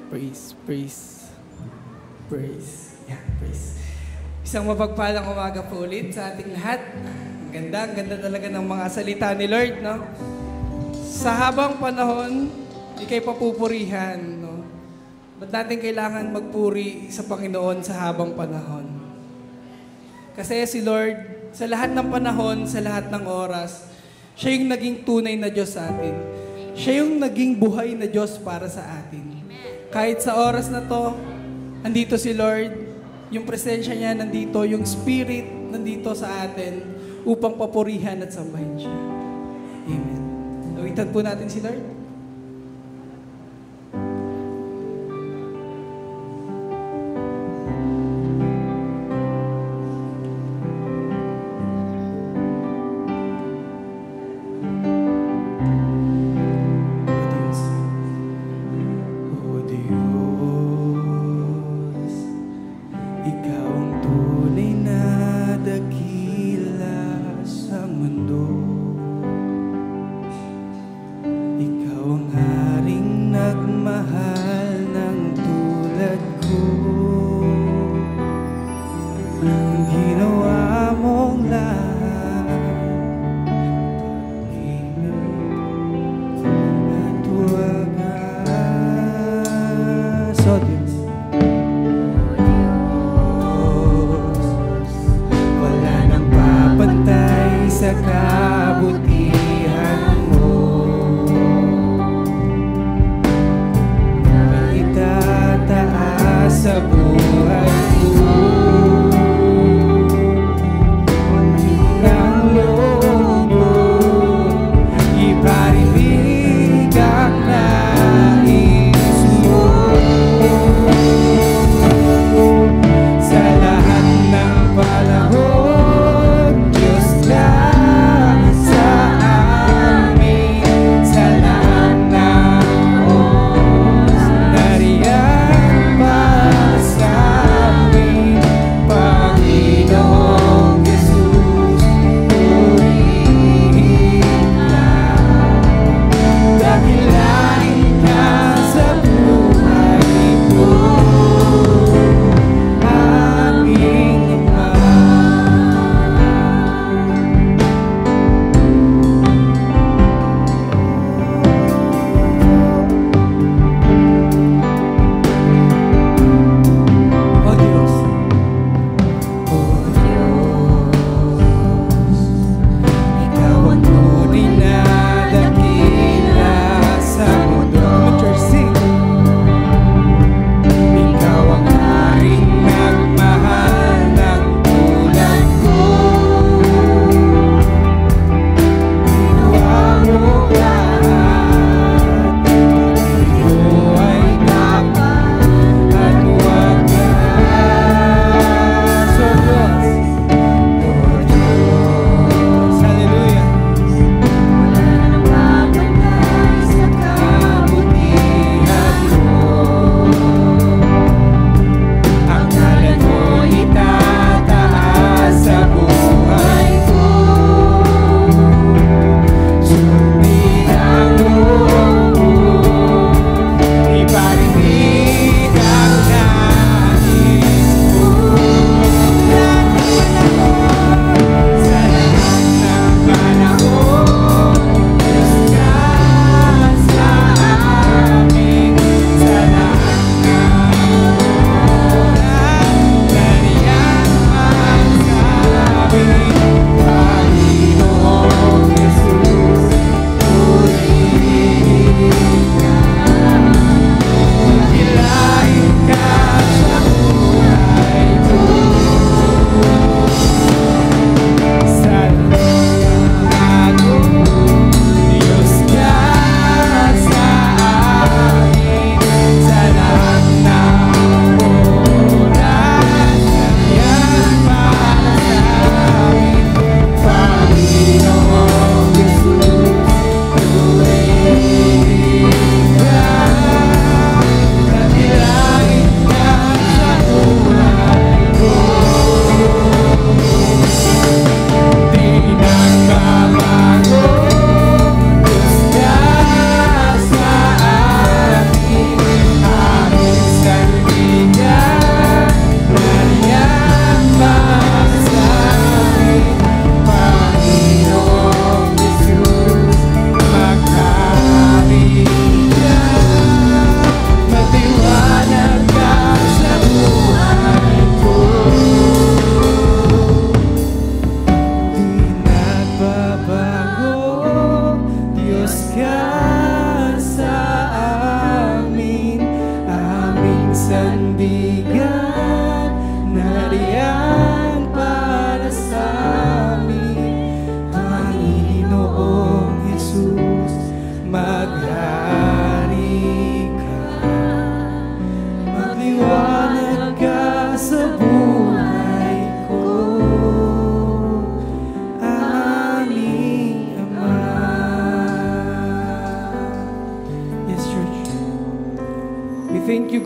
Praise, praise, praise. Yeah, praise. Isang mapagpalang umaga po ulit sa ating lahat. Ang ganda talaga ng mga salita ni Lord, no? Sa habang panahon, ikay papupurihan, no? Ba't natin kailangan magpuri sa Panginoon sa habang panahon? Kasi si Lord, sa lahat ng panahon, sa lahat ng oras, siya yung naging tunay na Diyos sa atin. Siya yung naging buhay na Diyos para sa atin. Kahit sa oras na to, andito si Lord, yung presensya niya nandito, yung Spirit nandito sa atin upang papurihan at sambahin siya. Amen. Lawitan po natin si Lord. Ikaw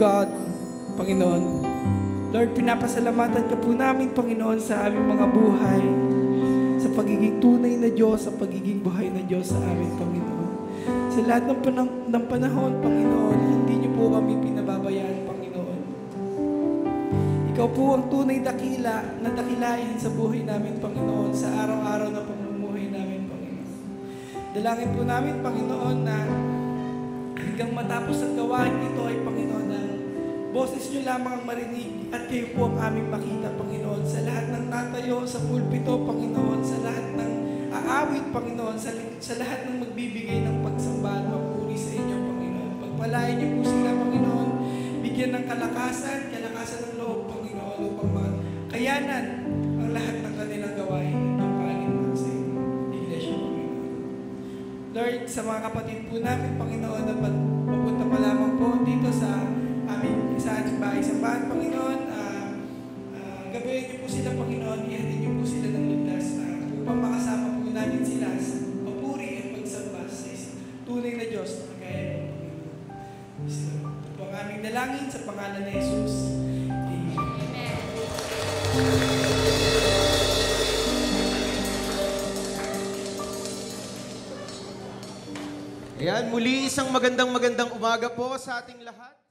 God, Panginoon. Lord, pinapasalamatan ka po namin, Panginoon, sa aming mga buhay, sa pagiging tunay na Diyos, sa pagiging buhay na Diyos sa amin, Panginoon. Sa lahat ng panahon, Panginoon, hindi niyo po kami pinababayaan, Panginoon. Ikaw po ang tunay na dakilain sa buhay namin, Panginoon, sa araw-araw na pamumuhay namin, Panginoon. Dalangin po namin, Panginoon, na hanggang matapos ang gawain ito ay, Panginoon, ang boses niyo lamang ang marinig at kayo po ang aming makita, Panginoon, sa lahat ng natayo sa pulpito, Panginoon, sa lahat ng aawit, Panginoon, sa lahat ng magbibigay ng pagsambahan, papuri sa inyo, Panginoon. Pagpalain niyo po sila, Panginoon, bigyan ng kalakasan ng loob, Panginoon, upang makayanan ang lahat ng kanilang gawain at pagpanin sa inyo, Iglesia, Panginoon. Lord, sa mga kapatid po namin, Panginoon, na mapunta pa lamang po dito sa ating bahay-sambahan, Panginoon, gabayan niyo po sila, Panginoon, ihatid niyo po sila ng ligtas upang makasama po namin sila sa papuri at pagsamba sa tunay na Diyos na kagaya ng Panginoon. Ito po ang aming dalangin sa pangalan ni Jesus. Amen. Ayan, muli isang magandang umaga po sa ating lahat.